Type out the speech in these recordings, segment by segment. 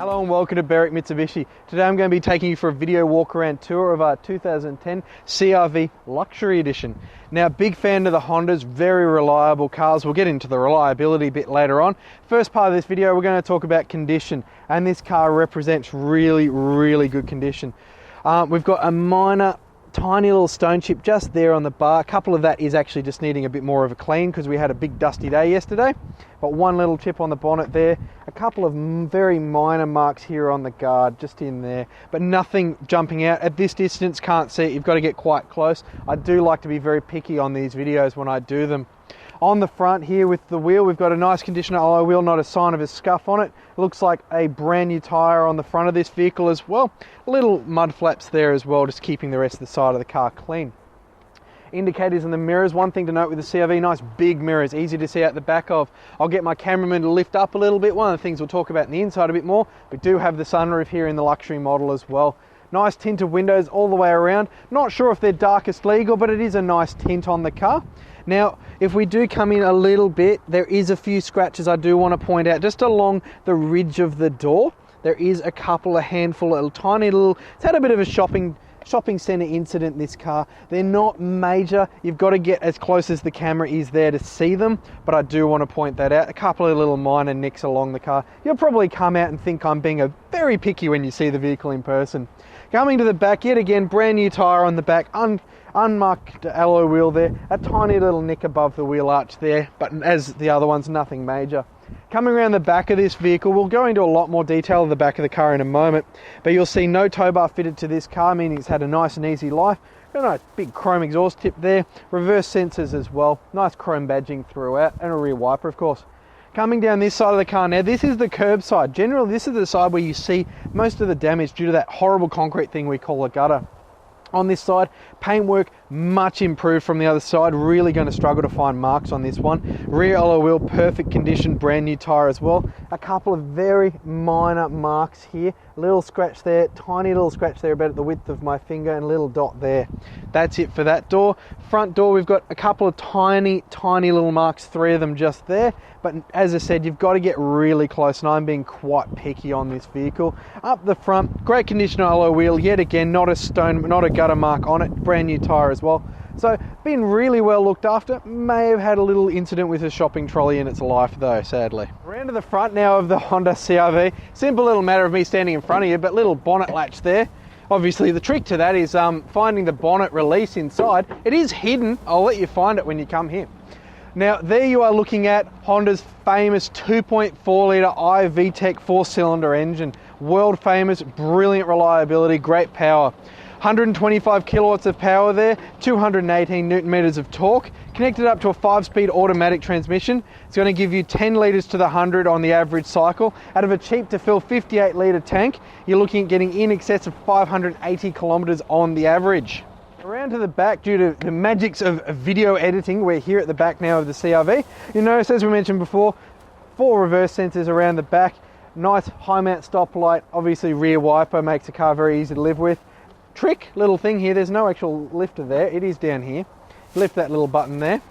Hello and welcome to Berwick Mitsubishi. Today I'm going to be taking you for a video walk around tour of our 2010 CR-V Luxury Edition. Now, big fan of the Hondas, very reliable cars. We'll get into the reliability bit later on. First part of this video we're going to talk about condition, and this car represents really good condition. We've got a minor tiny little stone chip just there on the bar. A couple of that is actually just needing a bit more of a clean because we had a big dusty day yesterday. But one little chip on the bonnet there, a couple of very minor marks here on the guard, just in there, but nothing jumping out. At this distance, can't see it. You've got to get quite close. I do like to be very picky on these videos when I do them. On the front here with the wheel, we've got a nice condition alloy wheel, not a sign of a scuff on it. Looks like a brand new tyre on the front of this vehicle as well. Little mud flaps there as well, just keeping the rest of the side of the car clean. Indicators in the mirrors. One thing to note with the CR-V, nice big mirrors, easy to see out the back of. I'll get my cameraman to lift up a little bit. One of the things we'll talk about in the inside a bit more. We do have the sunroof here in the luxury model as well. Nice tint of windows all the way around. Not sure if they're darkest legal, but it is a nice tint on the car. Now, if we do come in a little bit, there is a few scratches I do want to point out just along the ridge of the door. There is a couple, a handful, a tiny little, it's had a bit of a shopping centre incident in this car. They're not major. You've got to get as close as the camera is there to see them, but I do want to point that out. A couple of little minor nicks along the car. You'll probably come out and think I'm being a very picky when you see the vehicle in person. Coming to the back, yet again, brand new tyre on the back, unmarked alloy wheel there, a tiny little nick above the wheel arch there, but as the other ones, nothing major. Coming around the back of this vehicle, we'll go into a lot more detail of the back of the car in a moment, but you'll see no tow bar fitted to this car, meaning it's had a nice and easy life. Got a nice big chrome exhaust tip there, reverse sensors as well, nice chrome badging throughout, and a rear wiper of course. Coming down this side of the car now, this is the curb side. Generally, this is the side where you see most of the damage due to that horrible concrete thing we call a gutter. On this side, paintwork much improved from the other side. Really going to struggle to find marks on this one. Rear alloy wheel, perfect condition, brand new tyre as well. A couple of very minor marks here. Little scratch there, tiny little scratch there about the width of my finger, and a little dot there. That's it for that door. Front door, we've got a couple of tiny little marks, 3 of them just there. But as I said, you've got to get really close, and I'm being quite picky on this vehicle. Up the front, great condition alloy wheel, yet again, not a stone, not a gutter mark on it, brand new tyre as well. So, been really well looked after. May have had a little incident with a shopping trolley in its life though, sadly. Around to the front now of the Honda CR-V. Simple little matter of me standing in front of you, but little bonnet latch there. Obviously the trick to that is finding the bonnet release inside. It is hidden, I'll let you find it when you come here. Now, there you are looking at Honda's famous 2.4 litre iVTEC 4-cylinder engine. World famous, brilliant reliability, great power. 125 kilowatts of power there, 218 newton meters of torque, connected up to a 5-speed automatic transmission. It's going to give you 10 litres to the 100 on the average cycle. Out of a cheap to fill 58 litre tank, you're looking at getting in excess of 580 kilometres on the average. Around to the back, due to the magics of video editing, we're here at the back now of the CR-V. You notice, as we mentioned before, 4 reverse sensors around the back, nice high mount stoplight, obviously rear wiper makes the car very easy to live with. Trick little thing here, there's no actual lifter there, it is down here. Lift that little button there,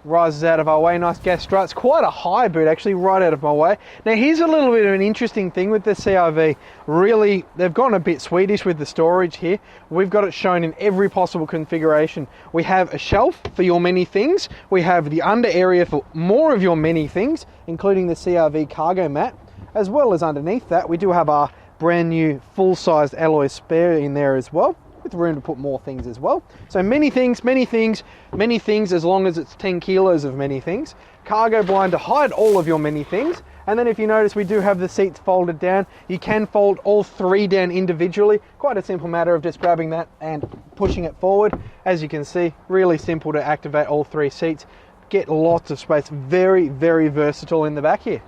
rises out of our way, nice gas struts, quite a high boot actually, right out of my way. Now here's a little bit of an interesting thing with the CR-V. Really, they've gone a bit Swedish with the storage here. We've got it shown in every possible configuration. We have a shelf for your many things, we have the under area for more of your many things, including the CR-V cargo mat, as well as underneath that we do have our brand new full-sized alloy spare in there as well, with room to put more things as well. So many things as long as it's 10 kilos of many things. Cargo blind to hide all of your many things. And then if you notice, we do have the seats folded down. You can fold all 3 down individually. Quite a simple matter of just grabbing that and pushing it forward. As you can see, really simple to activate all 3 seats. Get lots of space, very versatile in the back here.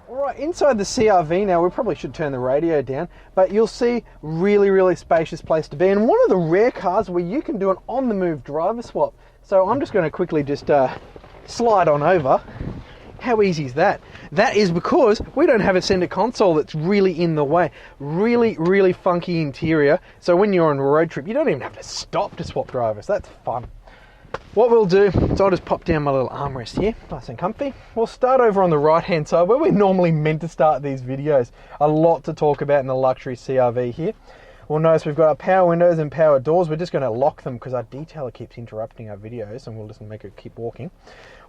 Alright, inside the CR-V now, we probably should turn the radio down, but you'll see really spacious place to be, and one of the rare cars where you can do an on-the-move driver swap. So I'm just going to quickly just slide on over. How easy is that? That is because we don't have a center console that's really in the way. Really funky interior, so when you're on a road trip, you don't even have to stop to swap drivers. That's fun. What we'll do is I'll just pop down my little armrest here, nice and comfy. We'll start over on the right hand side where we're normally meant to start these videos. A lot to talk about in the luxury CRV here. We'll notice we've got our power windows and power doors. We're just going to lock them because our detailer keeps interrupting our videos, and we'll just make it keep walking.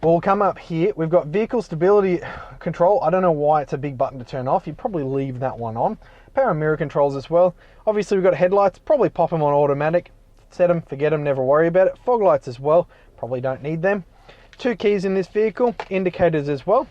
We'll come up here. We've got vehicle stability control. I don't know why it's a big button to turn off. You'd probably leave that one on. Power mirror controls as well. Obviously we've got headlights. Probably pop them on automatic. Set them, forget them, never worry about it. Fog lights as well. Probably don't need them. 2 keys in this vehicle. Indicators as well.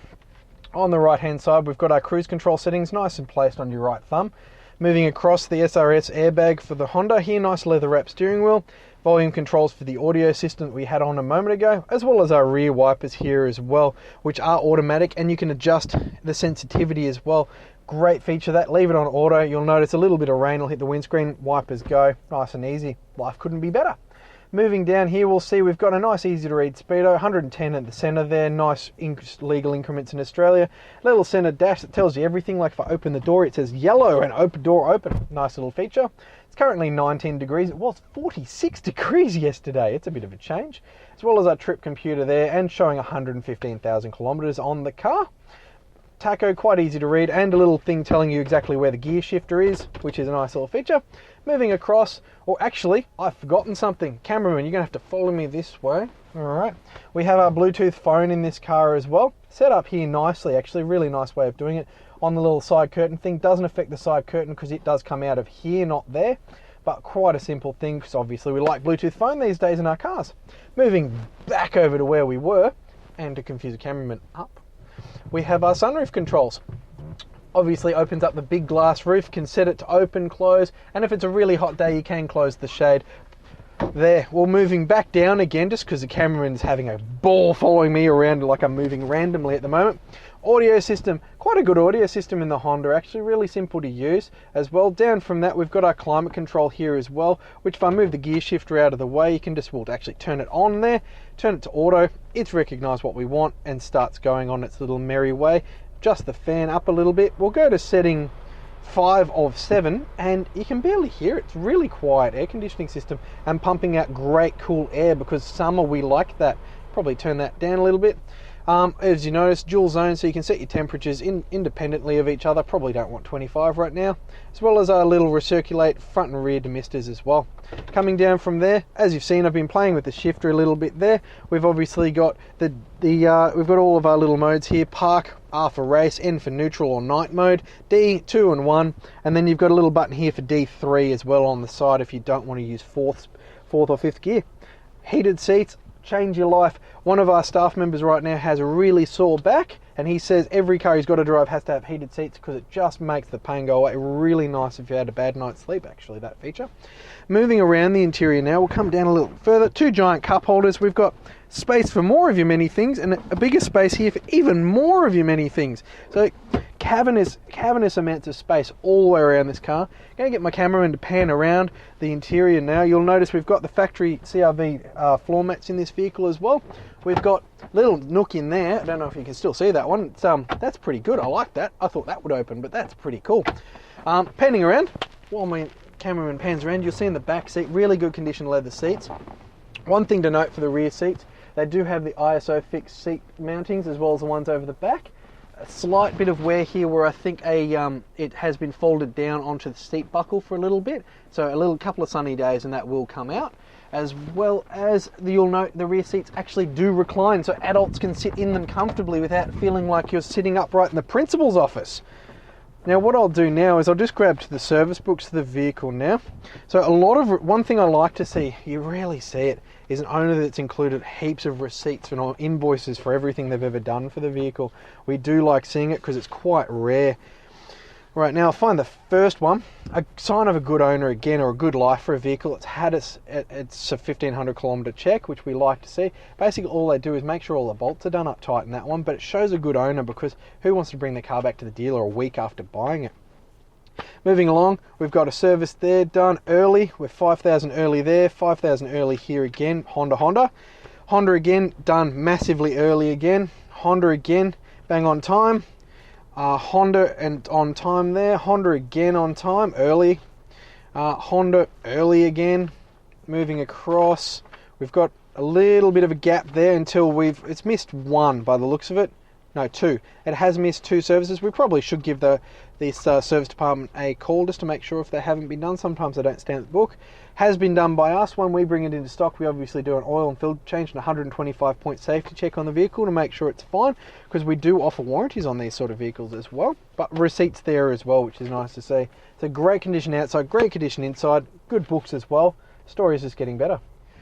On the right hand side we've got our cruise control settings nice and placed on your right thumb. Moving across, the SRS airbag for the Honda here, nice leather wrap steering wheel. Volume controls for the audio system that we had on a moment ago, as well as our rear wipers here as well, which are automatic, and you can adjust the sensitivity as well. Great feature that. Leave it on auto. You'll notice a little bit of rain will hit the windscreen. Wipers go. Nice and easy. Life couldn't be better. Moving down here, we'll see we've got a nice easy to read speedo, 110 at the centre there, nice legal increments in Australia. Little centre dash that tells you everything, like if I open the door it says yellow and open door open. Nice little feature. It's currently 19 degrees. It was 46 degrees yesterday. It's a bit of a change. As well as our trip computer there and showing 115,000 kilometres on the car. Tacho, quite easy to read, and a little thing telling you exactly where the gear shifter is, which is a nice little feature. Moving across, or actually, I've forgotten something. Cameraman, you're going to have to follow me this way. Alright, we have our Bluetooth phone in this car as well. Set up here nicely, actually, really nice way of doing it. On the little side curtain thing, doesn't affect the side curtain because it does come out of here, not there. But quite a simple thing, because obviously we like Bluetooth phone these days in our cars. Moving back over to where we were, and to confuse a cameraman, up. We have our sunroof controls. Obviously opens up the big glass roof, can set it to open, close, and if it's a really hot day you can close the shade. There, well, moving back down again, just because the cameraman's having a ball following me around like I'm moving randomly at the moment. Audio system, quite a good audio system in the Honda, actually really simple to use as well. Down from that we've got our climate control here as well, which if I move the gear shifter out of the way, you can just, well, actually turn it on there, turn it to auto, it's recognised what we want and starts going on its little merry way. Just the fan up a little bit. We'll go to setting 5 of 7 and you can barely hear it. It's really quiet air conditioning system and pumping out great cool air, because summer we like that. Probably turn that down a little bit. As you notice, dual zone, so you can set your temperatures independently of each other. Probably don't want 25 right now. As well as our little recirculate front and rear demisters as well. Coming down from there, as you've seen, I've been playing with the shifter a little bit there. We've obviously got we've got all of our little modes here. Park, R for race, N for neutral or night mode, D, 2 and 1, and then you've got a little button here for D3 as well on the side if you don't want to use fourth or fifth gear. Heated seats, change your life. One of our staff members right now has a really sore back, and he says every car he's got to drive has to have heated seats because it just makes the pain go away. Really nice if you had a bad night's sleep, actually, that feature. Moving around the interior now, we'll come down a little further. 2 giant cup holders. We've got space for more of your many things, and a bigger space here for even more of your many things. So cavernous amounts of space all the way around this car. Going to get my cameraman to pan around the interior now. You'll notice we've got the factory CRV floor mats in this vehicle as well. We've got a little nook in there. I don't know if you can still see that one. It's, that's pretty good. I like that. I thought that would open, but that's pretty cool. Panning around, while my cameraman pans around, you'll see in the back seat, really good condition leather seats. One thing to note for the rear seats, they do have the ISO fixed seat mountings as well as the ones over the back. A slight bit of wear here where I think it has been folded down onto the seat buckle for a little bit. So a couple of sunny days and that will come out. As well as you'll note the rear seats actually do recline, so adults can sit in them comfortably without feeling like you're sitting upright in the principal's office. Now what I'll do now is I'll just grab to the service books of the vehicle now. So one thing I like to see, you rarely see it, is an owner that's included heaps of receipts and invoices for everything they've ever done for the vehicle. We do like seeing it because it's quite rare. Right, now I'll find the first one, a sign of a good owner again, or a good life for a vehicle. It's had it's a 1500 kilometre check, which we like to see. Basically all they do is make sure all the bolts are done up tight in that one, but it shows a good owner because who wants to bring the car back to the dealer a week after buying it? Moving along, we've got a service there done early with 5,000 early there, 5,000 early here again, Honda again, done massively early again, Honda again, bang on time. Honda and on time there, Honda again on time, early, Honda early again. Moving across, we've got a little bit of a gap there until it's missed one by the looks of it. No, two. It has missed two services. We probably should give this service department a call just to make sure if they haven't been done. Sometimes they don't stand at the book. Has been done by us. When we bring it into stock, we obviously do an oil and filter change and a 125-point safety check on the vehicle to make sure it's fine, because we do offer warranties on these sort of vehicles as well. But receipts there as well, which is nice to see. It's a great condition outside, great condition inside, good books as well. Story is just getting better.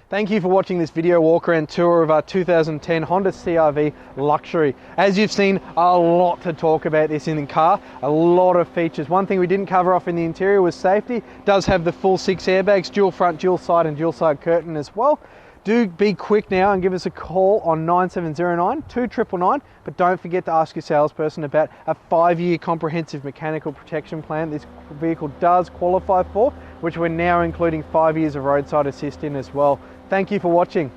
Thank you for watching this video walk around tour of our 2010 Honda CR-V Luxury. As you've seen, a lot to talk about this in the car, a lot of features. One thing we didn't cover off in the interior was safety. It does have the full 6 airbags, dual front, dual side and dual side curtain as well. Do be quick now and give us a call on 9709 2999, but don't forget to ask your salesperson about a 5-year comprehensive mechanical protection plan this vehicle does qualify for, which we're now including 5 years of roadside assist in as well. Thank you for watching.